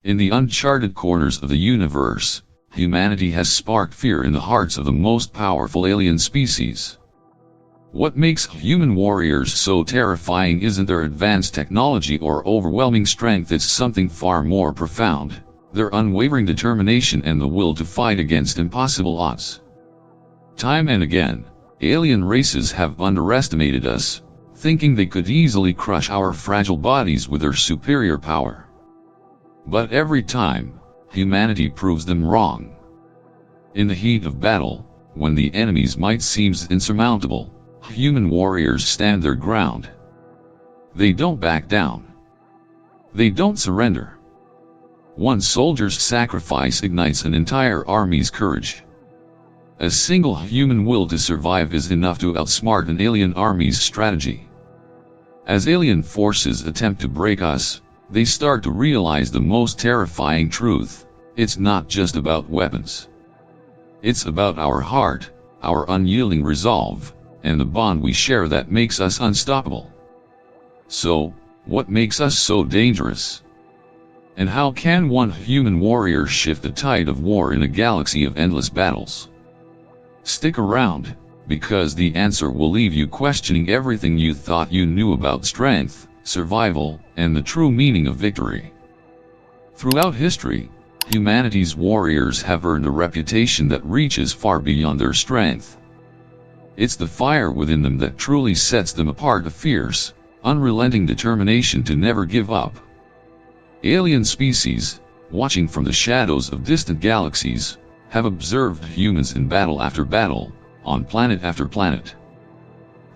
In the uncharted corners of the universe, humanity has sparked fear in the hearts of the most powerful alien species. What makes human warriors so terrifying isn't their advanced technology or overwhelming strength, it's something far more profound: their unwavering determination and the will to fight against impossible odds. Time and again, alien races have underestimated us, thinking they could easily crush our fragile bodies with their superior power. But every time, humanity proves them wrong. In the heat of battle, when the enemy's might seems insurmountable, human warriors stand their ground. They don't back down. They don't surrender. One soldier's sacrifice ignites an entire army's courage. A single human will to survive is enough to outsmart an alien army's strategy. As alien forces attempt to break us, they start to realize the most terrifying truth: it's not just about weapons. It's about our heart, our unyielding resolve, and the bond we share that makes us unstoppable. So, what makes us so dangerous? And how can one human warrior shift the tide of war in a galaxy of endless battles? Stick around, because the answer will leave you questioning everything you thought you knew about strength, survival, and the true meaning of victory. Throughout history, humanity's warriors have earned a reputation that reaches far beyond their strength. It's the fire within them that truly sets them apart: a fierce, unrelenting determination to never give up. Alien species, watching from the shadows of distant galaxies, have observed humans in battle after battle, on planet after planet.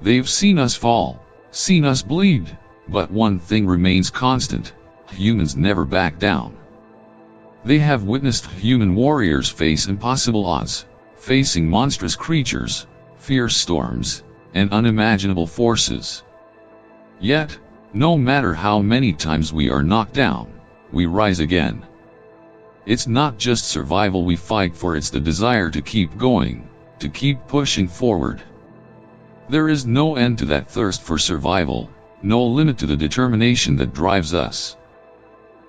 They've seen us fall, seen us bleed, but one thing remains constant: humans never back down. They have witnessed human warriors face impossible odds, facing monstrous creatures, fierce storms, and unimaginable forces. Yet, no matter how many times we are knocked down, we rise again. It's not just survival we fight for, it's the desire to keep going, to keep pushing forward. There is no end to that thirst for survival, no limit to the determination that drives us.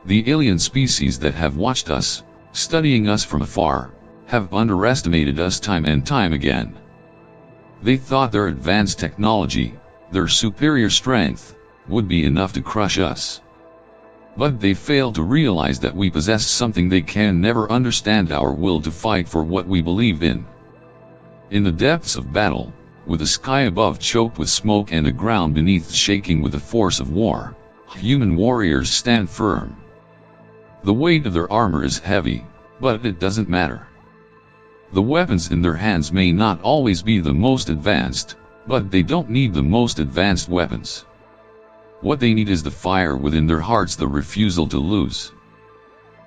The alien species that have watched us, studying us from afar, have underestimated us time and time again. They thought their advanced technology, their superior strength, would be enough to crush us. But they fail to realize that we possess something they can never understand: our will to fight for what we believe in. In the depths of battle, with the sky above choked with smoke and the ground beneath shaking with the force of war, human warriors stand firm. The weight of their armor is heavy, but it doesn't matter. The weapons in their hands may not always be the most advanced, but they don't need the most advanced weapons. What they need is the fire within their hearts, the refusal to lose.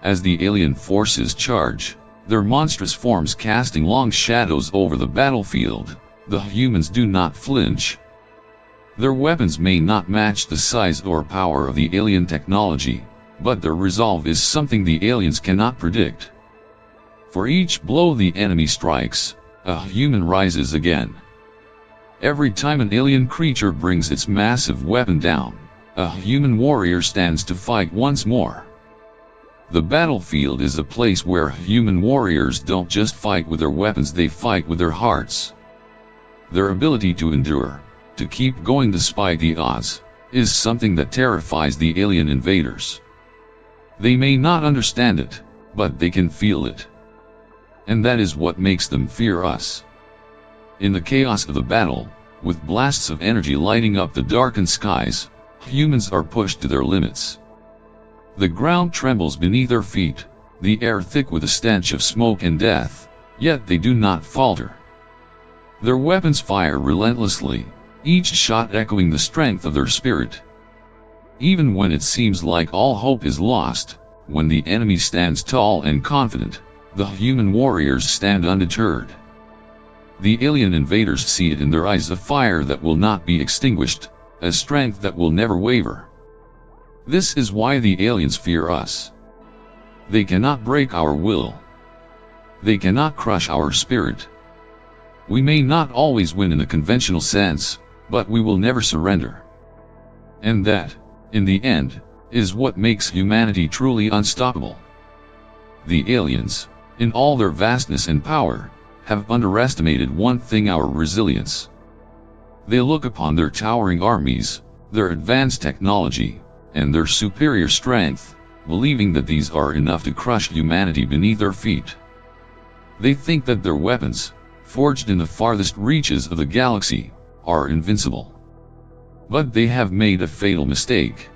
As the alien forces charge, their monstrous forms casting long shadows over the battlefield, the humans do not flinch. Their weapons may not match the size or power of the alien technology, but their resolve is something the aliens cannot predict. For each blow the enemy strikes, a human rises again. Every time an alien creature brings its massive weapon down, a human warrior stands to fight once more. The battlefield is a place where human warriors don't just fight with their weapons, they fight with their hearts. Their ability to endure, to keep going despite the odds, is something that terrifies the alien invaders. They may not understand it, but they can feel it. And that is what makes them fear us. In the chaos of the battle, with blasts of energy lighting up the darkened skies, humans are pushed to their limits. The ground trembles beneath their feet, the air thick with the stench of smoke and death, yet they do not falter. Their weapons fire relentlessly, each shot echoing the strength of their spirit. Even when it seems like all hope is lost, when the enemy stands tall and confident, the human warriors stand undeterred. The alien invaders see it in their eyes, a fire that will not be extinguished, a strength that will never waver. This is why the aliens fear us. They cannot break our will. They cannot crush our spirit. We may not always win in the conventional sense, but we will never surrender. And that, in the end, is what makes humanity truly unstoppable. The aliens, in all their vastness and power, have underestimated one thing: our resilience. They look upon their towering armies, their advanced technology, and their superior strength, believing that these are enough to crush humanity beneath their feet. They think that their weapons, forged in the farthest reaches of the galaxy, are invincible. But they have made a fatal mistake.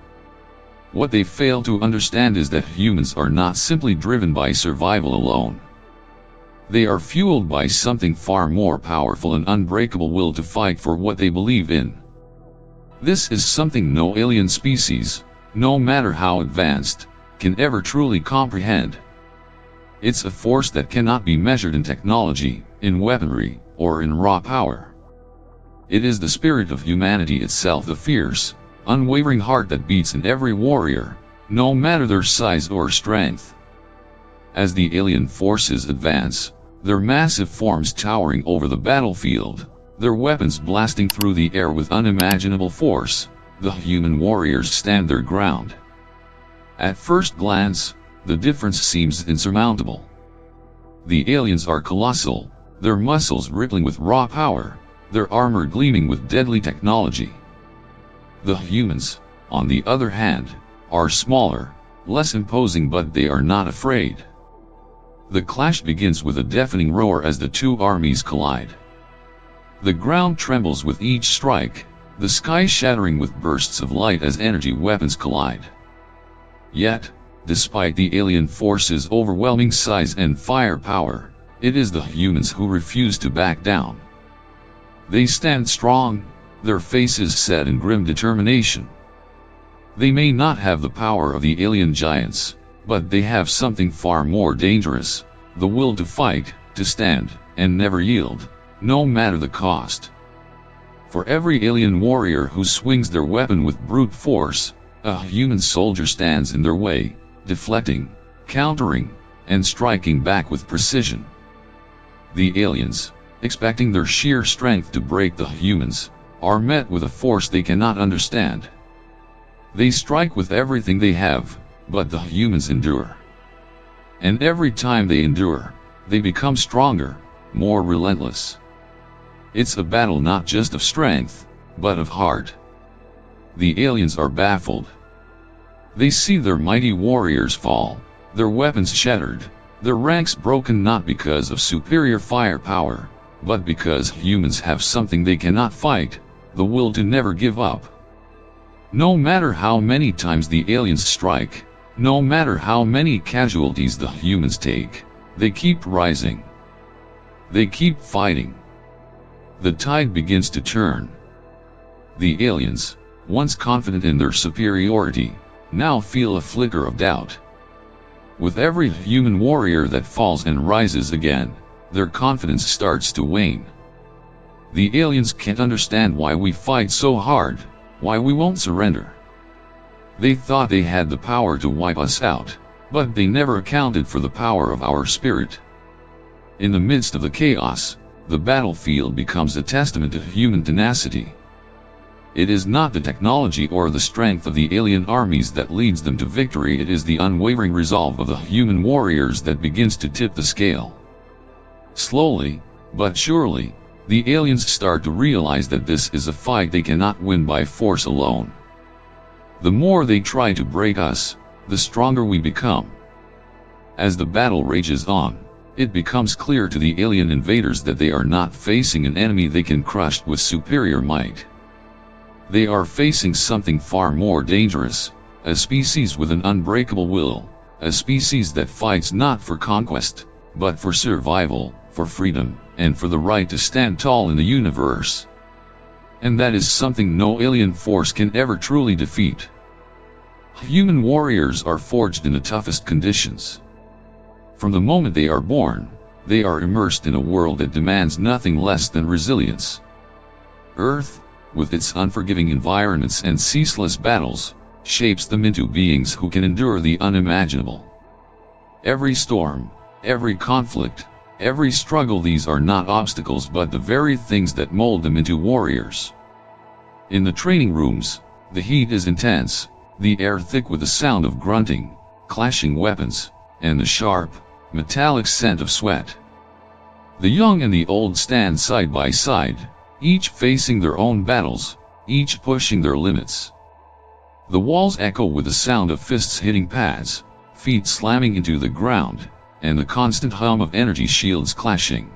What they fail to understand is that humans are not simply driven by survival alone. They are fueled by something far more powerful: an unbreakable will to fight for what they believe in. This is something no alien species, no matter how advanced, can ever truly comprehend. It's a force that cannot be measured in technology, in weaponry, or in raw power. It is the spirit of humanity itself, the fierce, unwavering heart that beats in every warrior, no matter their size or strength. As the alien forces advance, their massive forms towering over the battlefield, their weapons blasting through the air with unimaginable force, the human warriors stand their ground. At first glance, the difference seems insurmountable. The aliens are colossal, their muscles rippling with raw power, their armor gleaming with deadly technology. The humans, on the other hand, are smaller, less imposing, but they are not afraid. The clash begins with a deafening roar as the two armies collide. The ground trembles with each strike, the sky shattering with bursts of light as energy weapons collide. Yet, despite the alien force's overwhelming size and firepower, it is the humans who refuse to back down. They stand strong, their faces set in grim determination. They may not have the power of the alien giants, but they have something far more dangerous: the will to fight, to stand, and never yield, no matter the cost. For every alien warrior who swings their weapon with brute force, a human soldier stands in their way, deflecting, countering, and striking back with precision. The aliens, expecting their sheer strength to break the humans, are met with a force they cannot understand. They strike with everything they have, but the humans endure. And every time they endure, they become stronger, more relentless. It's a battle not just of strength, but of heart. The aliens are baffled. They see their mighty warriors fall, their weapons shattered, their ranks broken, not because of superior firepower, but because humans have something they cannot fight: the will to never give up. No matter how many times the aliens strike, no matter how many casualties the humans take, they keep rising. They keep fighting. The tide begins to turn. The aliens, once confident in their superiority, now feel a flicker of doubt. With every human warrior that falls and rises again, their confidence starts to wane. The aliens can't understand why we fight so hard, why we won't surrender. They thought they had the power to wipe us out, but they never accounted for the power of our spirit. In the midst of the chaos, the battlefield becomes a testament to human tenacity. It is not the technology or the strength of the alien armies that leads them to victory, it is the unwavering resolve of the human warriors that begins to tip the scale. Slowly, but surely, the aliens start to realize that this is a fight they cannot win by force alone. The more they try to break us, the stronger we become. As the battle rages on, it becomes clear to the alien invaders that they are not facing an enemy they can crush with superior might. They are facing something far more dangerous, a species with an unbreakable will, a species that fights not for conquest, but for survival, for freedom, and for the right to stand tall in the universe. And that is something no alien force can ever truly defeat. Human warriors are forged in the toughest conditions. From the moment they are born, they are immersed in a world that demands nothing less than resilience. Earth, with its unforgiving environments and ceaseless battles, shapes them into beings who can endure the unimaginable. Every storm, every conflict, every struggle, these are not obstacles but the very things that mold them into warriors. In the training rooms, the heat is intense, the air thick with the sound of grunting, clashing weapons, and the sharp, metallic scent of sweat. The young and the old stand side by side, each facing their own battles, each pushing their limits. The walls echo with the sound of fists hitting pads, feet slamming into the ground, and the constant hum of energy shields clashing.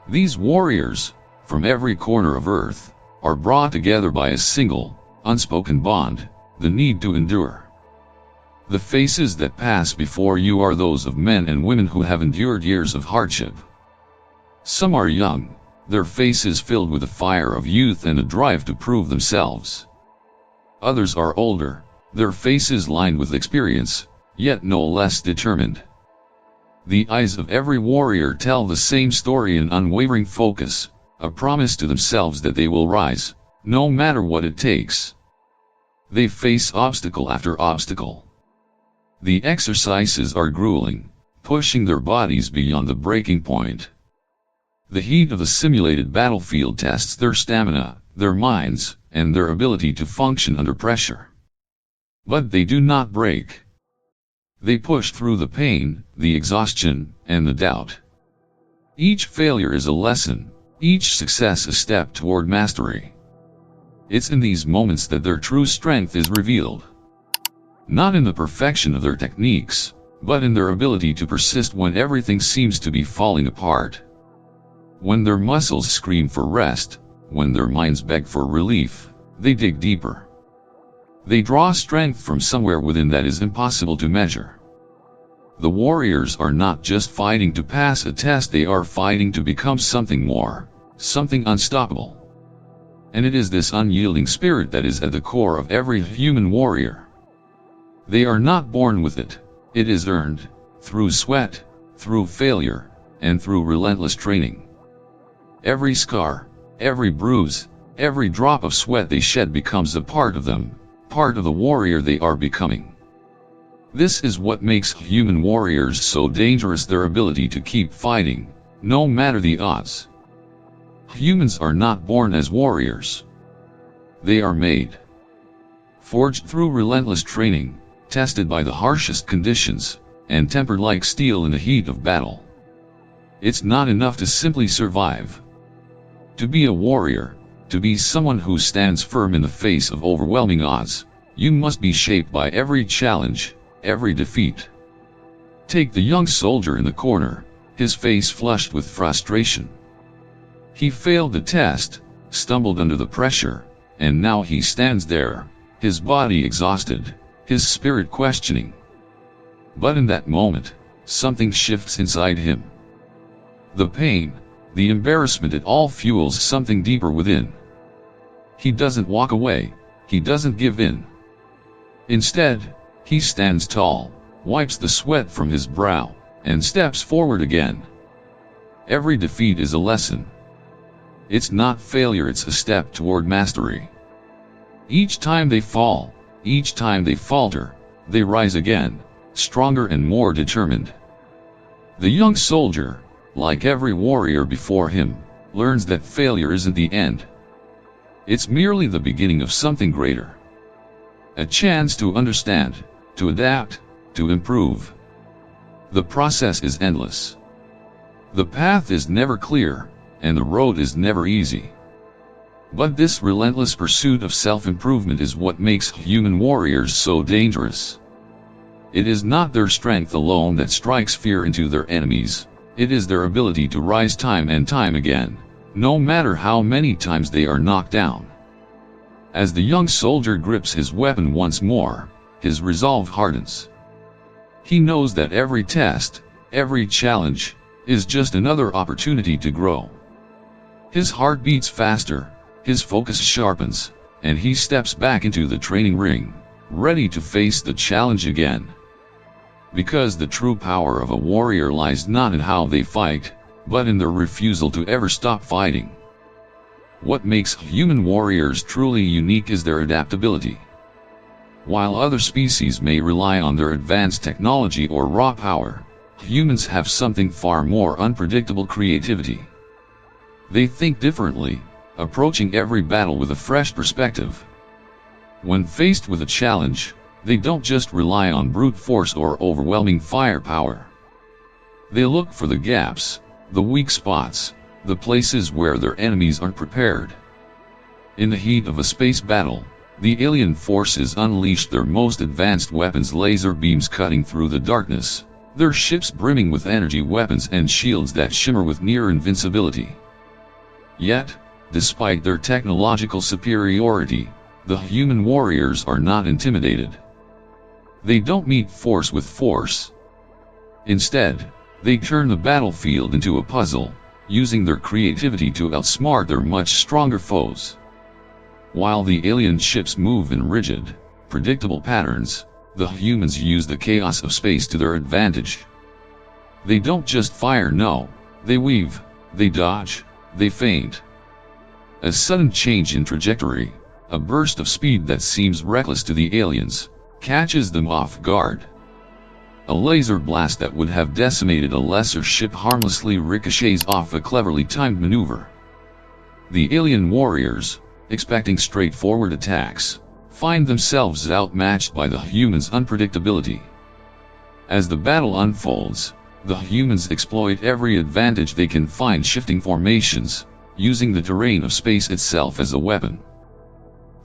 These warriors, from every corner of Earth, are brought together by a single, unspoken bond, the need to endure. The faces that pass before you are those of men and women who have endured years of hardship. Some are young, their faces filled with the fire of youth and a drive to prove themselves. Others are older, their faces lined with experience, yet no less determined. The eyes of every warrior tell the same story in unwavering focus, a promise to themselves that they will rise, no matter what it takes. They face obstacle after obstacle. The exercises are grueling, pushing their bodies beyond the breaking point. The heat of the simulated battlefield tests their stamina, their minds, and their ability to function under pressure. But they do not break. They push through the pain, the exhaustion, and the doubt. Each failure is a lesson, each success a step toward mastery. It's in these moments that their true strength is revealed. Not in the perfection of their techniques, but in their ability to persist when everything seems to be falling apart. When their muscles scream for rest, when their minds beg for relief, they dig deeper. They draw strength from somewhere within that is impossible to measure. The warriors are not just fighting to pass a test, they are fighting to become something more, something unstoppable. And it is this unyielding spirit that is at the core of every human warrior. They are not born with it, it is earned, through sweat, through failure, and through relentless training. Every scar, every bruise, every drop of sweat they shed becomes a part of them, part of the warrior they are becoming. This is what makes human warriors so dangerous, their ability to keep fighting, no matter the odds. Humans are not born as warriors. They are made. Forged through relentless training, tested by the harshest conditions, and tempered like steel in the heat of battle. It's not enough to simply survive. To be a warrior, to be someone who stands firm in the face of overwhelming odds, you must be shaped by every challenge, every defeat. Take the young soldier in the corner, his face flushed with frustration. He failed the test, stumbled under the pressure, and now he stands there, his body exhausted, his spirit questioning. But in that moment, something shifts inside him. The pain, the embarrassment, it all fuels something deeper within. He doesn't walk away, he doesn't give in. Instead, he stands tall, wipes the sweat from his brow, and steps forward again. Every defeat is a lesson. It's not failure, it's a step toward mastery. Each time they fall, each time they falter, they rise again, stronger and more determined. The young soldier, like every warrior before him, learns that failure isn't the end. It's merely the beginning of something greater. A chance to understand, to adapt, to improve. The process is endless. The path is never clear, and the road is never easy. But this relentless pursuit of self-improvement is what makes human warriors so dangerous. It is not their strength alone that strikes fear into their enemies, it is their ability to rise time and time again, no matter how many times they are knocked down. As the young soldier grips his weapon once more, his resolve hardens. He knows that every test, every challenge, is just another opportunity to grow. His heart beats faster, his focus sharpens, and he steps back into the training ring, ready to face the challenge again. Because the true power of a warrior lies not in how they fight, but in their refusal to ever stop fighting. What makes human warriors truly unique is their adaptability. While other species may rely on their advanced technology or raw power, humans have something far more unpredictable: creativity. They think differently, approaching every battle with a fresh perspective. When faced with a challenge, they don't just rely on brute force or overwhelming firepower. They look for the gaps, the weak spots, the places where their enemies aren't prepared. In the heat of a space battle, the alien forces unleashed their most advanced weapons, laser beams cutting through the darkness, their ships brimming with energy weapons and shields that shimmer with near invincibility. Yet, despite their technological superiority, the human warriors are not intimidated. They don't meet force with force. Instead, they turn the battlefield into a puzzle, using their creativity to outsmart their much stronger foes. While the alien ships move in rigid, predictable patterns, the humans use the chaos of space to their advantage. They don't just fire, no, they weave, they dodge, they feint. A sudden change in trajectory, a burst of speed that seems reckless to the aliens, catches them off guard. A laser blast that would have decimated a lesser ship harmlessly ricochets off a cleverly timed maneuver. The alien warriors, expecting straightforward attacks, find themselves outmatched by the humans' unpredictability. As the battle unfolds, the humans exploit every advantage they can find, shifting formations, using the terrain of space itself as a weapon.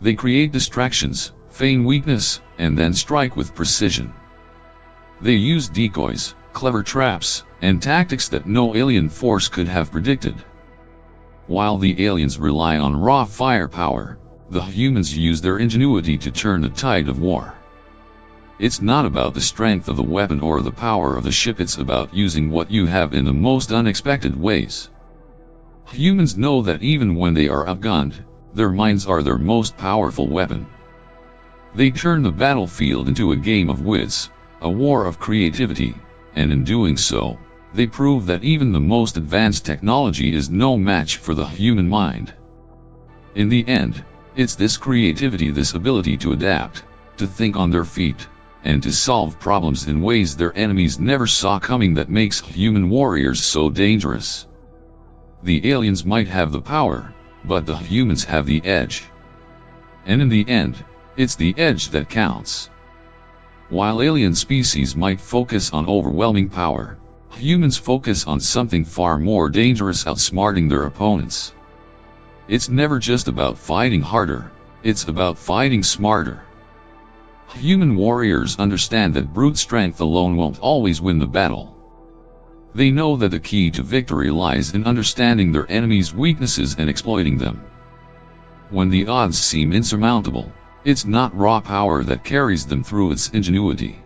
They create distractions, feign weakness, and then strike with precision. They use decoys, clever traps, and tactics that no alien force could have predicted. While the aliens rely on raw firepower, the humans use their ingenuity to turn the tide of war. It's not about the strength of the weapon or the power of the ship, it's about using what you have in the most unexpected ways. Humans know that even when they are outgunned, their minds are their most powerful weapon. They turn the battlefield into a game of wits, a war of creativity, and in doing so, they prove that even the most advanced technology is no match for the human mind. In the end, it's this creativity, this ability to adapt, to think on their feet, and to solve problems in ways their enemies never saw coming that makes human warriors so dangerous. The aliens might have the power, but the humans have the edge. And in the end, it's the edge that counts. While alien species might focus on overwhelming power, humans focus on something far more dangerous: outsmarting their opponents. It's never just about fighting harder, it's about fighting smarter. Human warriors understand that brute strength alone won't always win the battle. They know that the key to victory lies in understanding their enemies' weaknesses and exploiting them. When the odds seem insurmountable, it's not raw power that carries them through, it's ingenuity.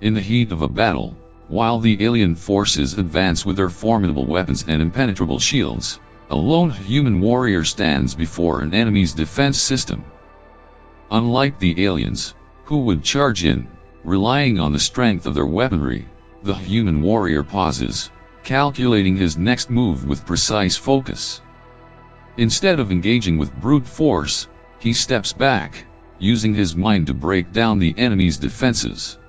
In the heat of a battle, while the alien forces advance with their formidable weapons and impenetrable shields, a lone human warrior stands before an enemy's defense system. Unlike the aliens, who would charge in, relying on the strength of their weaponry, the human warrior pauses, calculating his next move with precise focus. Instead of engaging with brute force, he steps back, using his mind to break down the enemy's defenses.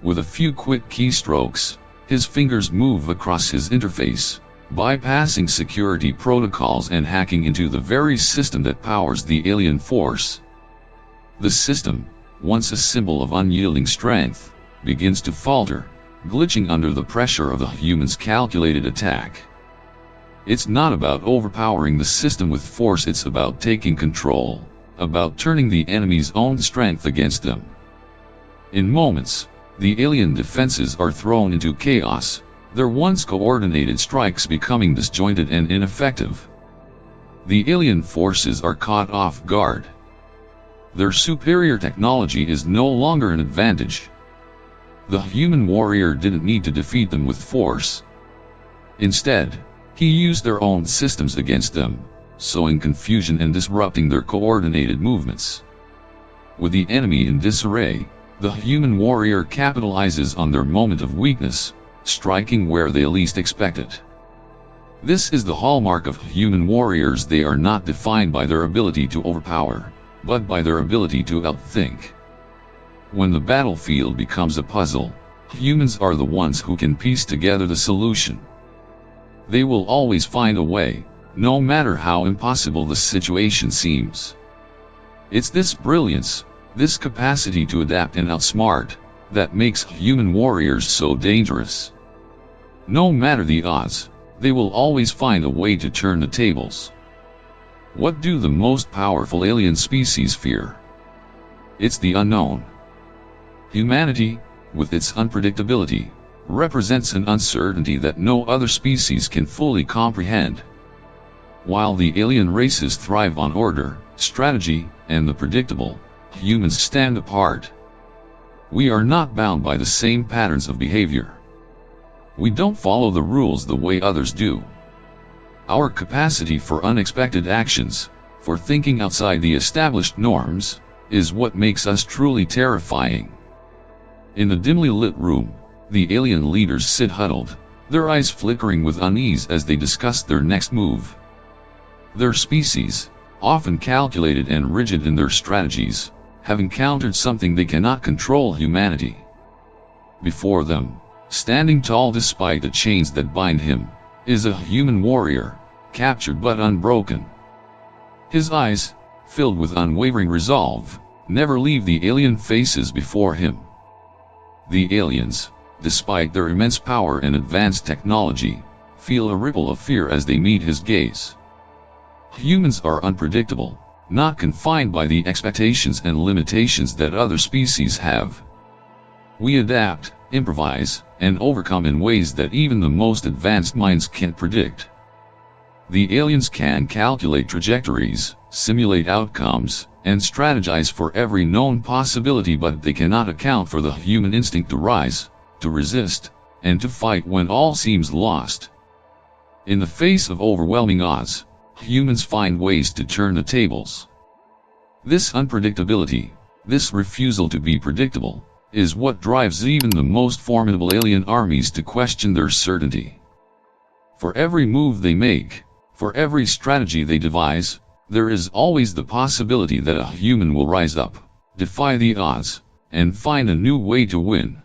With a few quick keystrokes, his fingers move across his interface, bypassing security protocols and hacking into the very system that powers the alien force. The system, once a symbol of unyielding strength, begins to falter, glitching under the pressure of the human's calculated attack. It's not about overpowering the system with force, it's about taking control, about turning the enemy's own strength against them. In moments, the alien defenses are thrown into chaos, their once coordinated strikes becoming disjointed and ineffective. The alien forces are caught off guard. Their superior technology is no longer an advantage. The human warrior didn't need to defeat them with force. Instead, he used their own systems against them, sowing confusion and disrupting their coordinated movements. With the enemy in disarray, the human warrior capitalizes on their moment of weakness, striking where they least expect it. This is the hallmark of human warriors: they are not defined by their ability to overpower, but by their ability to outthink. When the battlefield becomes a puzzle, humans are the ones who can piece together the solution. They will always find a way, no matter how impossible the situation seems. It's this brilliance, this capacity to adapt and outsmart, that makes human warriors so dangerous. No matter the odds, they will always find a way to turn the tables. What do the most powerful alien species fear? It's the unknown. Humanity, with its unpredictability, represents an uncertainty that no other species can fully comprehend. While the alien races thrive on order, strategy, and the predictable, humans stand apart. We are not bound by the same patterns of behavior. We don't follow the rules the way others do. Our capacity for unexpected actions, for thinking outside the established norms, is what makes us truly terrifying. In the dimly lit room, the alien leaders sit huddled, their eyes flickering with unease as they discuss their next move. Their species, often calculated and rigid in their strategies, have encountered something they cannot control: humanity. Before them, standing tall despite the chains that bind him, is a human warrior, captured but unbroken. His eyes, filled with unwavering resolve, never leave the alien faces before him. The aliens, despite their immense power and advanced technology, feel a ripple of fear as they meet his gaze. Humans are unpredictable, not confined by the expectations and limitations that other species have. We adapt, improvise, and overcome in ways that even the most advanced minds can't predict. The aliens can calculate trajectories, simulate outcomes, and strategize for every known possibility, but they cannot account for the human instinct to rise, to resist, and to fight when all seems lost. In the face of overwhelming odds, humans find ways to turn the tables. This unpredictability, this refusal to be predictable, is what drives even the most formidable alien armies to question their certainty. For every move they make, for every strategy they devise, there is always the possibility that a human will rise up, defy the odds, and find a new way to win.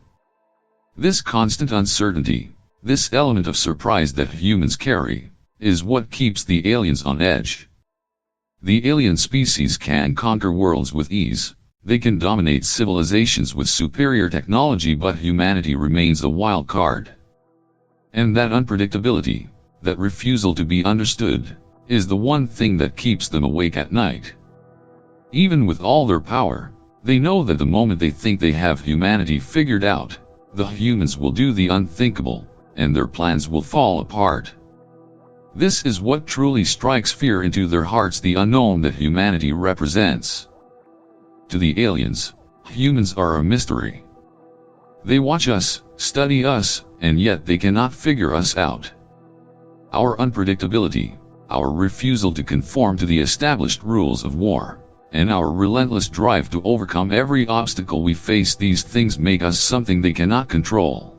This constant uncertainty, this element of surprise that humans carry, is what keeps the aliens on edge. The alien species can conquer worlds with ease, they can dominate civilizations with superior technology, but humanity remains a wild card. And that unpredictability, that refusal to be understood, is the one thing that keeps them awake at night. Even with all their power, they know that the moment they think they have humanity figured out, the humans will do the unthinkable, and their plans will fall apart. This is what truly strikes fear into their hearts: the unknown that humanity represents. To the aliens, humans are a mystery. They watch us, study us, and yet they cannot figure us out. Our unpredictability, our refusal to conform to the established rules of war, and our relentless drive to overcome every obstacle we face, these things make us something they cannot control.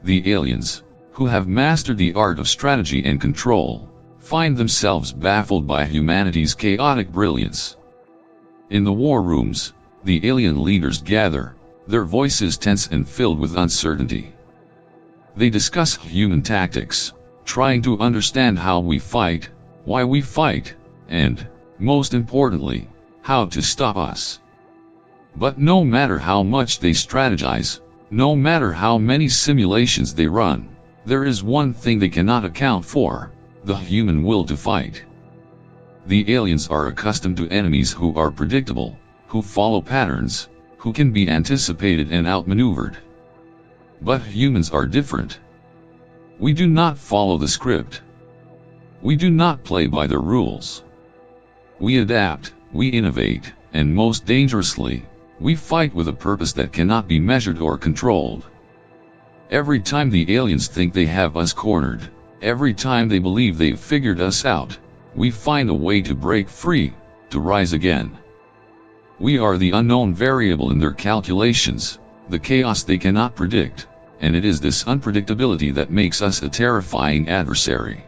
The aliens, who have mastered the art of strategy and control, find themselves baffled by humanity's chaotic brilliance. In the war rooms, the alien leaders gather, their voices tense and filled with uncertainty. They discuss human tactics, trying to understand how we fight, why we fight, and, most importantly, how to stop us. But no matter how much they strategize, no matter how many simulations they run, there is one thing they cannot account for: the human will to fight. The aliens are accustomed to enemies who are predictable, who follow patterns, who can be anticipated and outmaneuvered. But humans are different. We do not follow the script. We do not play by the rules. We adapt, we innovate, and most dangerously, we fight with a purpose that cannot be measured or controlled. Every time the aliens think they have us cornered, every time they believe they've figured us out, we find a way to break free, to rise again. We are the unknown variable in their calculations, the chaos they cannot predict, and it is this unpredictability that makes us a terrifying adversary.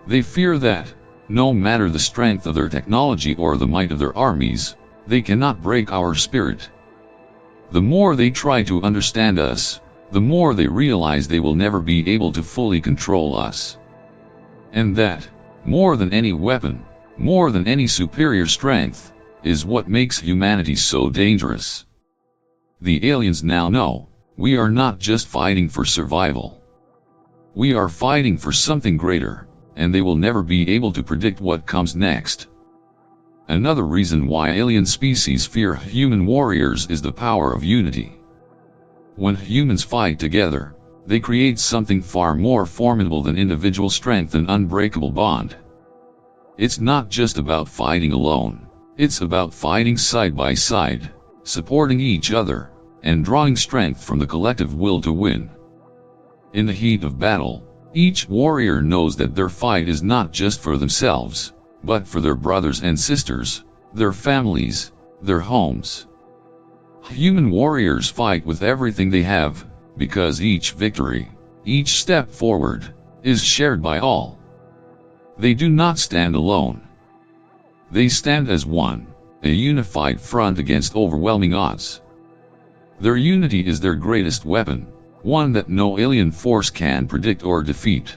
They fear that, no matter the strength of their technology or the might of their armies, they cannot break our spirit. The more they try to understand us, the more they realize they will never be able to fully control us. And that, more than any weapon, more than any superior strength, is what makes humanity so dangerous. The aliens now know, we are not just fighting for survival. We are fighting for something greater, and they will never be able to predict what comes next. Another reason why alien species fear human warriors is the power of unity. When humans fight together, they create something far more formidable than individual strength and unbreakable bond. It's not just about fighting alone, it's about fighting side by side, supporting each other, and drawing strength from the collective will to win. In the heat of battle, each warrior knows that their fight is not just for themselves, but for their brothers and sisters, their families, their homes. Human warriors fight with everything they have, because each victory, each step forward, is shared by all. They do not stand alone. They stand as one, a unified front against overwhelming odds. Their unity is their greatest weapon, one that no alien force can predict or defeat.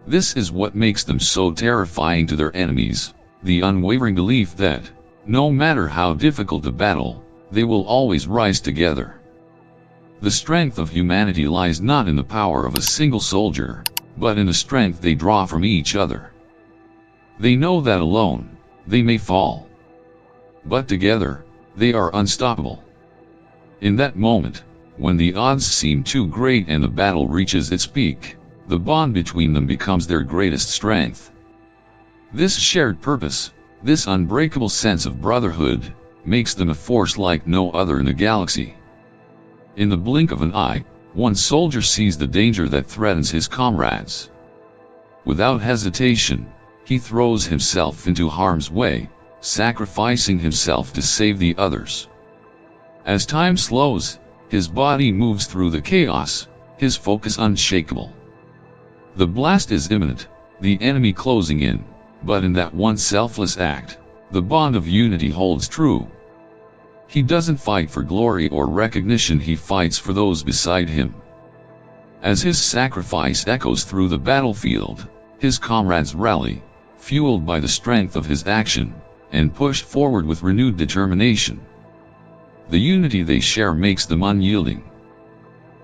This is what makes them so terrifying to their enemies, the unwavering belief that, no matter how difficult the battle, they will always rise together. The strength of humanity lies not in the power of a single soldier, but in the strength they draw from each other. They know that alone, they may fall. But together, they are unstoppable. In that moment, when the odds seem too great and the battle reaches its peak, the bond between them becomes their greatest strength. This shared purpose, this unbreakable sense of brotherhood, makes them a force like no other in the galaxy. In the blink of an eye, one soldier sees the danger that threatens his comrades. Without hesitation, he throws himself into harm's way, sacrificing himself to save the others. As time slows, his body moves through the chaos, his focus unshakable. The blast is imminent, the enemy closing in, but in that one selfless act, the bond of unity holds true. He doesn't fight for glory or recognition, he fights for those beside him. As his sacrifice echoes through the battlefield, his comrades rally, fueled by the strength of his action, and pushed forward with renewed determination. The unity they share makes them unyielding.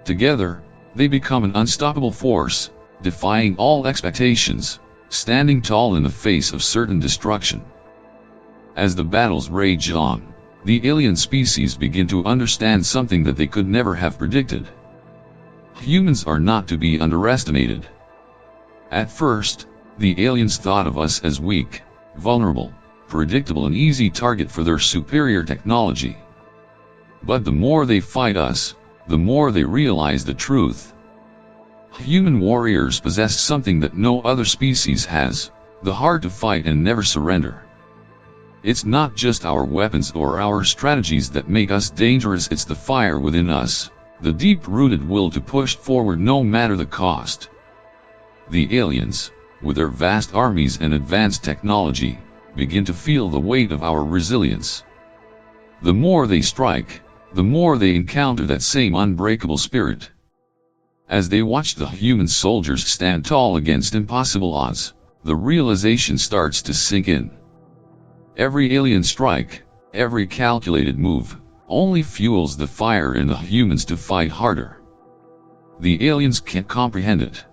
Together, they become an unstoppable force, defying all expectations, standing tall in the face of certain destruction. As the battles rage on, the alien species begin to understand something that they could never have predicted. Humans are not to be underestimated. At first, the aliens thought of us as weak, vulnerable, predictable and easy target for their superior technology. But the more they fight us, the more they realize the truth. Human warriors possess something that no other species has, the heart to fight and never surrender. It's not just our weapons or our strategies that make us dangerous, it's the fire within us, the deep-rooted will to push forward no matter the cost. The aliens, with their vast armies and advanced technology, begin to feel the weight of our resilience. The more they strike, the more they encounter that same unbreakable spirit. As they watch the human soldiers stand tall against impossible odds, the realization starts to sink in. Every alien strike, every calculated move, only fuels the fire in the humans to fight harder. The aliens can't comprehend it.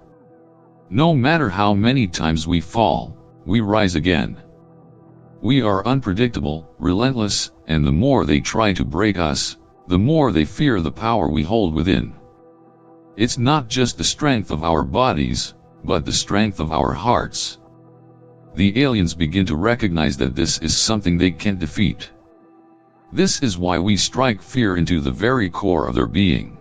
No matter how many times we fall, we rise again. We are unpredictable, relentless, and the more they try to break us, the more they fear the power we hold within. It's not just the strength of our bodies, but the strength of our hearts. The aliens begin to recognize that this is something they can't defeat. This is why we strike fear into the very core of their being.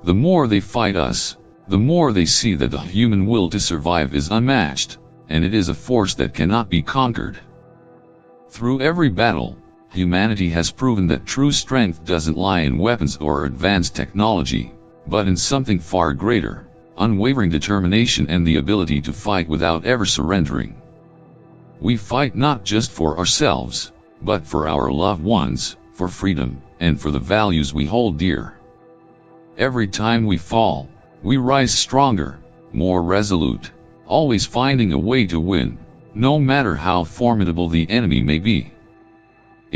The more they fight us, the more they see that the human will to survive is unmatched, and it is a force that cannot be conquered. Through every battle, humanity has proven that true strength doesn't lie in weapons or advanced technology, but in something far greater, unwavering determination and the ability to fight without ever surrendering. We fight not just for ourselves, but for our loved ones, for freedom, and for the values we hold dear. Every time we fall, we rise stronger, more resolute, always finding a way to win, no matter how formidable the enemy may be.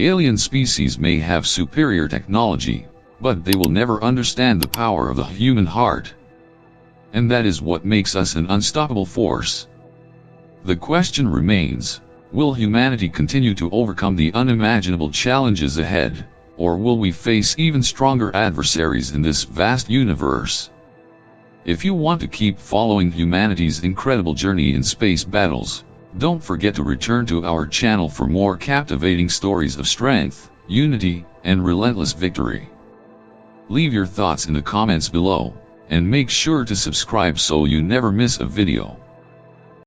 Alien species may have superior technology, but they will never understand the power of the human heart. And that is what makes us an unstoppable force. The question remains, will humanity continue to overcome the unimaginable challenges ahead, or will we face even stronger adversaries in this vast universe? If you want to keep following humanity's incredible journey in space battles, don't forget to return to our channel for more captivating stories of strength, unity, and relentless victory. Leave your thoughts in the comments below, and make sure to subscribe so you never miss a video.